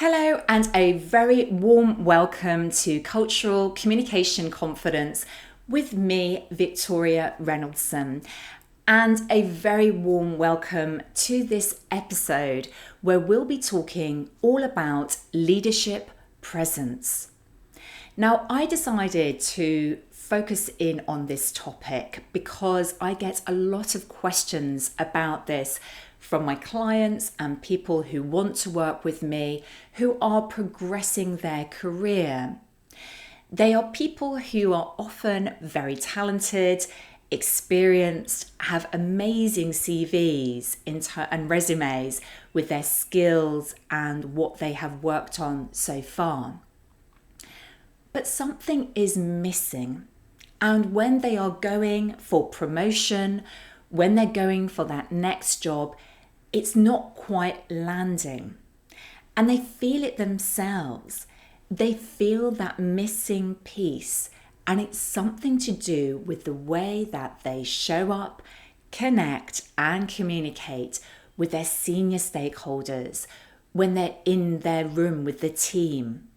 Hello, and a very warm welcome to Cultural Communication Confidence with me, Victoria Reynoldson, and a very warm welcome to this episode where we'll be talking all about leadership presence. Now, I decided to focus in on this topic because I get a lot of questions about this from my clients and people who want to work with me who are progressing their career. They are people who are often very talented, experienced, have amazing CVs and resumes with their skills and what they have worked on so far. But something is missing. And when they are going for promotion, when they're going for that next job, it's not quite landing. And they feel it themselves. They feel that missing piece. And it's something to do with the way that they show up, connect, and communicate with their senior stakeholders when they're in their room with the team,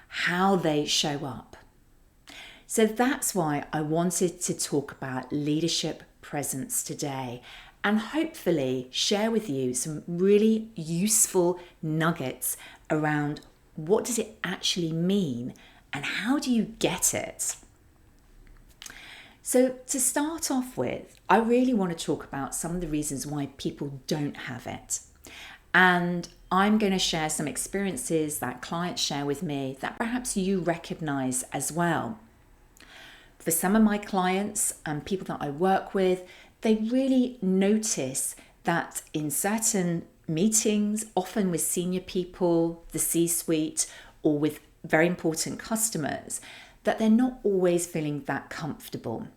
how they show up. So that's why I wanted to talk about leadership presence today and hopefully share with you some really useful nuggets around what does it actually mean and how do you get it. So to start off with, I really want to talk about some of the reasons why people don't have it. And I'm going to share some experiences that clients share with me that perhaps you recognize as well. For some of my clients and people that I work with, they really notice that in certain meetings, often with senior people, the C-suite, or with very important customers, that they're not always feeling that comfortable.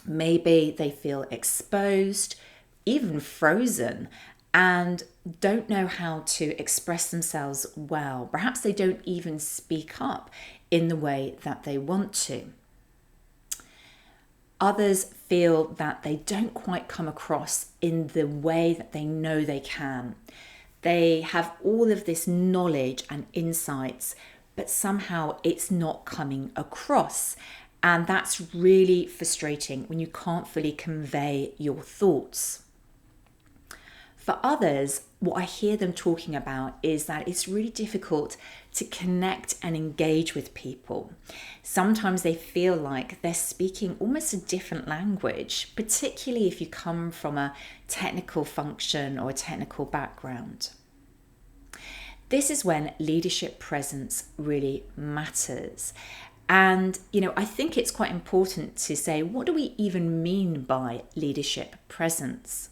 Maybe they feel exposed, even frozen, and don't know how to express themselves well. Perhaps they don't even speak up in the way that they want to. Others feel that they don't quite come across in the way that they know they can. They have all of this knowledge and insights, but somehow it's not coming across. And that's really frustrating when you can't fully convey your thoughts. For others, what I hear them talking about is that it's really difficult to connect and engage with people. Sometimes they feel like they're speaking almost a different language, particularly if you come from a technical function or a technical background. This is when leadership presence really matters. And, I think it's quite important to say, what do we even mean by leadership presence?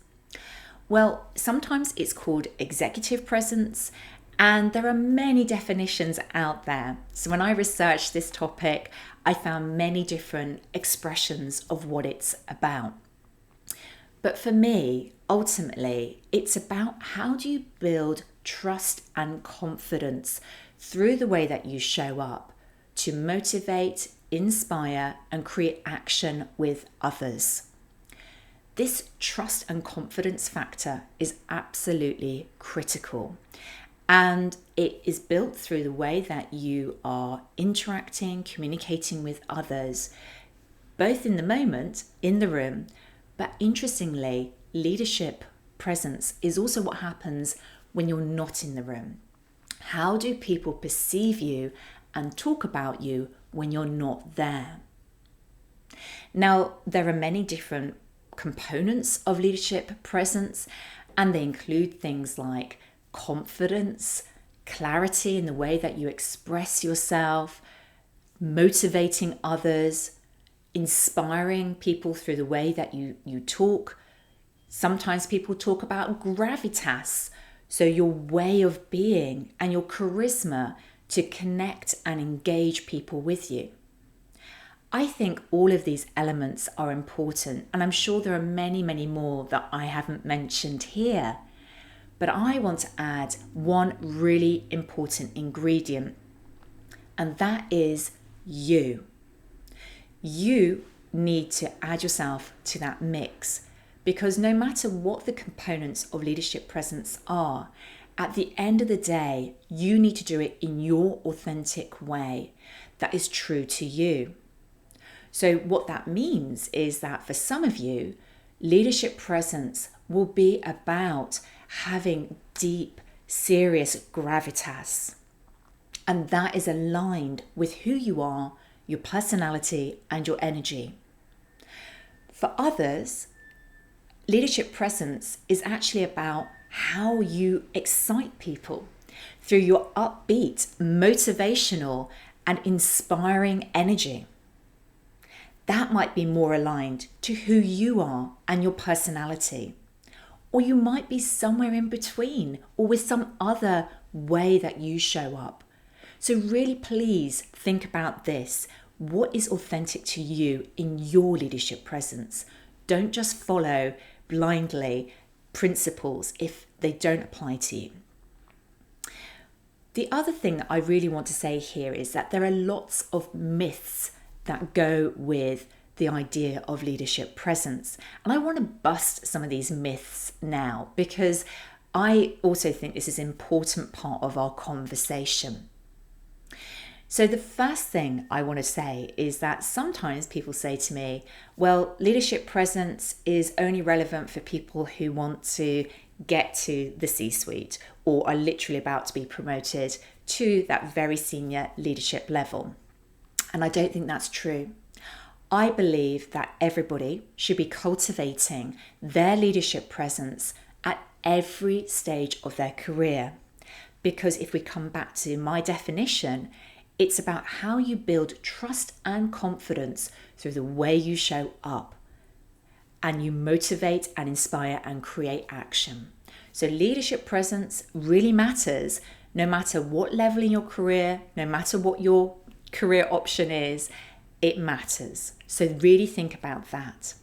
Well, sometimes it's called executive presence, and there are many definitions out there. So when I researched this topic, I found many different expressions of what it's about. But for me, ultimately, it's about how do you build trust and confidence through the way that you show up to motivate, inspire, and create action with others. This trust and confidence factor is absolutely critical, and it is built through the way that you are interacting, communicating with others, both in the moment, in the room, but interestingly, leadership presence is also what happens when you're not in the room. How do people perceive you and talk about you when you're not there? Now, there are many different components of leadership presence, and they include things like confidence, clarity in the way that you express yourself, motivating others, inspiring people through the way that you talk. Sometimes people talk about gravitas, so your way of being and your charisma to connect and engage people with you. I think all of these elements are important, and I'm sure there are many, many more that I haven't mentioned here. But I want to add one really important ingredient, and that is you. You need to add yourself to that mix, because no matter what the components of leadership presence are, At the end of the day, you need to do it in your authentic way that is true to you. So what that means is that for some of you, leadership presence will be about having deep, serious gravitas. And that is aligned with who you are, your personality, and your energy. For others, leadership presence is actually about how you excite people through your upbeat, motivational, and inspiring energy. That might be more aligned to who you are and your personality. Or you might be somewhere in between or with some other way that you show up. So really, please think about this. What is authentic to you in your leadership presence? Don't just follow blindly principles if they don't apply to you. The other thing that I really want to say here is that there are lots of myths that go with the idea of leadership presence. And I want to bust some of these myths now because I also think this is an important part of our conversation. So the first thing I want to say is that sometimes people say to me, well, leadership presence is only relevant for people who want to get to the C-suite or are literally about to be promoted to that very senior leadership level. And I don't think that's true. I believe that everybody should be cultivating their leadership presence at every stage of their career. Because if we come back to my definition, it's about how you build trust and confidence through the way you show up. And you motivate and inspire and create action. So leadership presence really matters no matter what level in your career, no matter what your career option is, it matters. So really think about that.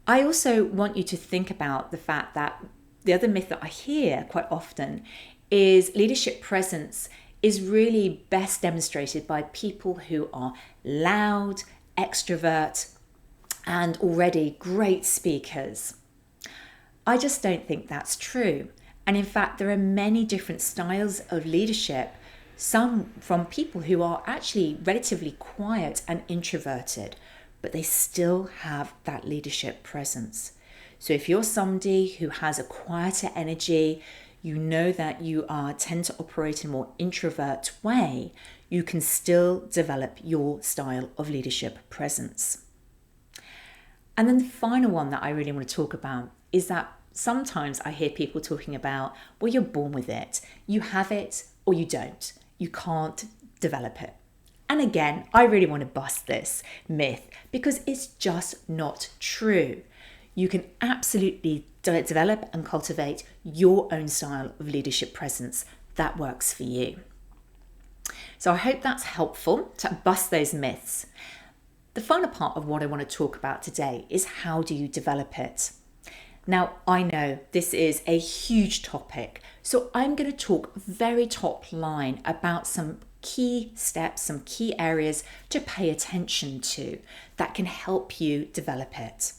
I also want you to think about the fact that the other myth that I hear quite often is leadership presence is really best demonstrated by people who are loud, extrovert, and already great speakers. I just don't think that's true. And in fact, there are many different styles of leadership, some from people who are actually relatively quiet and introverted, but they still have that leadership presence. So if you're somebody who has a quieter energy, you know that you tend to operate in a more introvert way, you can still develop your style of leadership presence. And then the final one that I really want to talk about is that sometimes I hear people talking about, well, you're born with it. You have it or you don't. You can't develop it. And again, I really want to bust this myth because it's just not true. You can absolutely develop and cultivate your own style of leadership presence that works for you. So I hope that's helpful to bust those myths. The final part of what I want to talk about today is how do you develop it? Now, I know this is a huge topic, so I'm going to talk very top line about some key steps, some key areas to pay attention to that can help you develop it.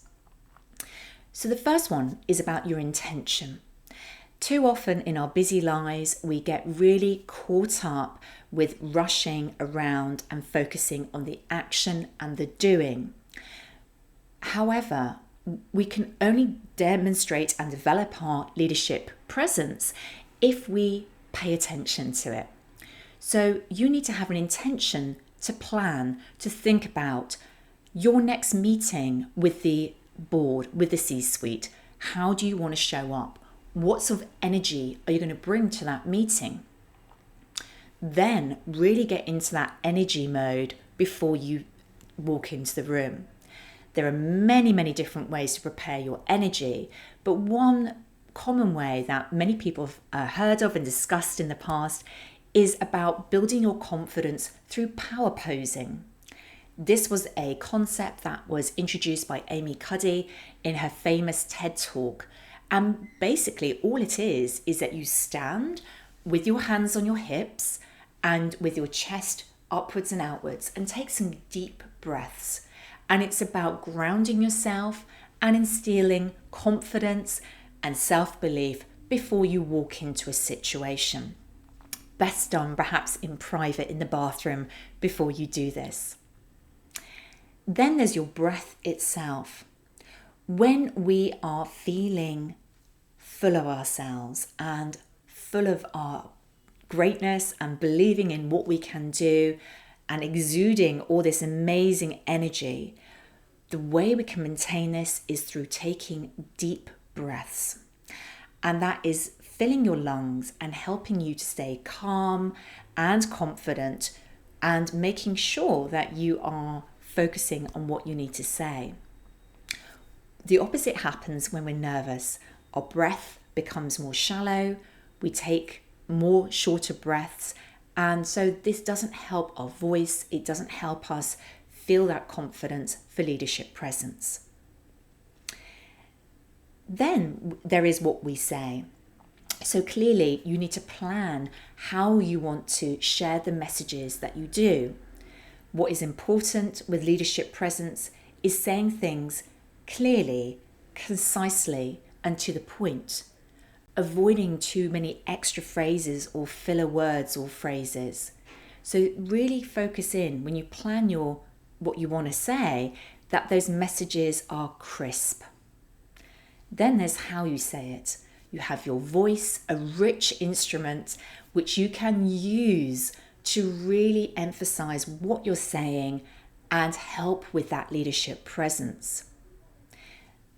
So the first one is about your intention. Too often in our busy lives, we get really caught up with rushing around and focusing on the action and the doing. However, we can only demonstrate and develop our leadership presence if we pay attention to it. So you need to have an intention to plan, to think about your next meeting with the board, with the C-suite. How do you want to show up? What sort of energy are you going to bring to that meeting? Then really get into that energy mode before you walk into the room. There are many, many different ways to prepare your energy, but one common way that many people have heard of and discussed in the past is about building your confidence through power posing. This was a concept that was introduced by Amy Cuddy in her famous TED Talk. And basically all it is that you stand with your hands on your hips and with your chest upwards and outwards and take some deep breaths. And it's about grounding yourself and instilling confidence and self-belief before you walk into a situation. Best done perhaps in private in the bathroom before you do this. Then there's your breath itself. When we are feeling full of ourselves and full of our greatness and believing in what we can do and exuding all this amazing energy, the way we can maintain this is through taking deep breaths. And that is filling your lungs and helping you to stay calm and confident and making sure that you are focusing on what you need to say. The opposite happens when we're nervous. Our breath becomes more shallow, we take more shorter breaths, and so this doesn't help our voice, it doesn't help us feel that confidence for leadership presence. Then there is what we say. So clearly you need to plan how you want to share the messages that you do. What is important with leadership presence is saying things clearly, concisely, and to the point, avoiding too many extra phrases or filler words or phrases. So really focus in when you plan what you want to say, that those messages are crisp. Then there's how you say it. You have your voice, a rich instrument which you can use to really emphasize what you're saying and help with that leadership presence.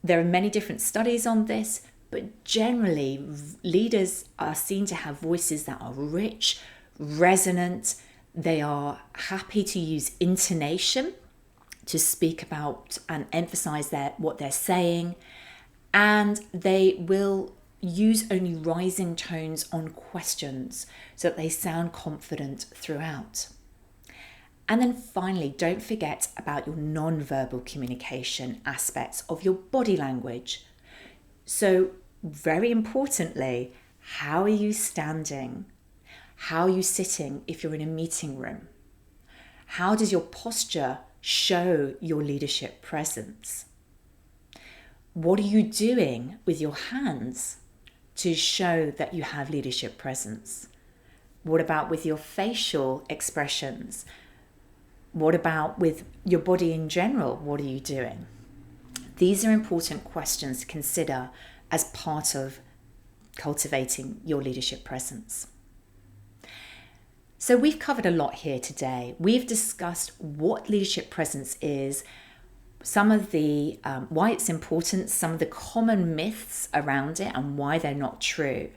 There are many different studies on this, but generally leaders are seen to have voices that are rich, resonant. They are happy to use intonation to speak about and emphasize what they're saying, and they will use only rising tones on questions so that they sound confident throughout. And then finally, don't forget about your non-verbal communication aspects of your body language. So very importantly, how are you standing? How are you sitting if you're in a meeting room? How does your posture show your leadership presence? What are you doing with your hands to show that you have leadership presence? What about with your facial expressions? What about with your body in general? What are you doing? These are important questions to consider as part of cultivating your leadership presence. So we've covered a lot here today. We've discussed what leadership presence is, some of the why it's important, some of the common myths around it and why they're not true.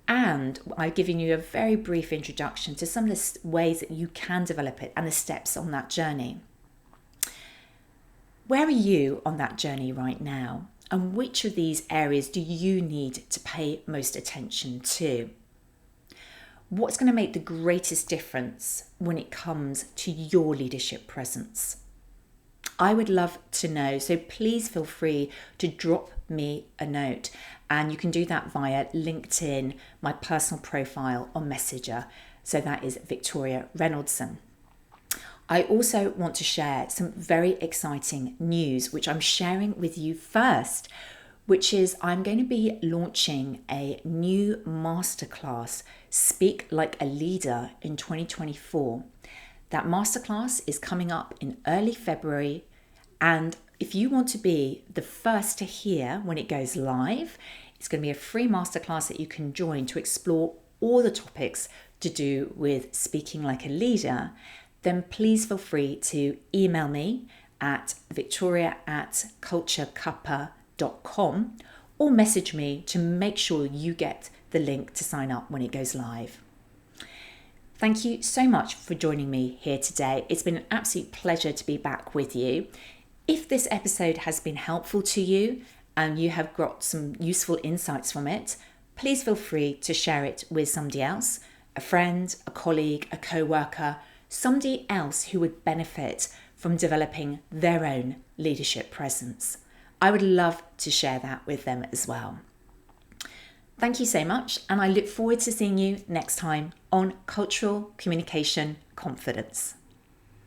And I've given you a very brief introduction to some of the ways that you can develop it and the steps on that journey. Where are you on that journey right now? And which of these areas do you need to pay most attention to? What's going to make the greatest difference when it comes to your leadership presence? I would love to know, so please feel free to drop me a note, and you can do that via LinkedIn, my personal profile on Messenger. So that is Victoria Reynoldson. I also want to share some very exciting news, which I'm sharing with you first, which is I'm going to be launching a new masterclass, Speak Like a Leader, in 2024. That masterclass is coming up in early February, and if you want to be the first to hear when it goes live, it's going to be a free masterclass that you can join to explore all the topics to do with speaking like a leader. Then please feel free to email me at victoria@culturecuppa.com or message me to make sure you get the link to sign up when it goes live. Thank you so much for joining me here today. It's been an absolute pleasure to be back with you. If this episode has been helpful to you and you have got some useful insights from it, please feel free to share it with somebody else, a friend, a colleague, a co-worker, somebody else who would benefit from developing their own leadership presence. I would love to share that with them as well. Thank you so much, and I look forward to seeing you next time on Cultural Communication Confidence.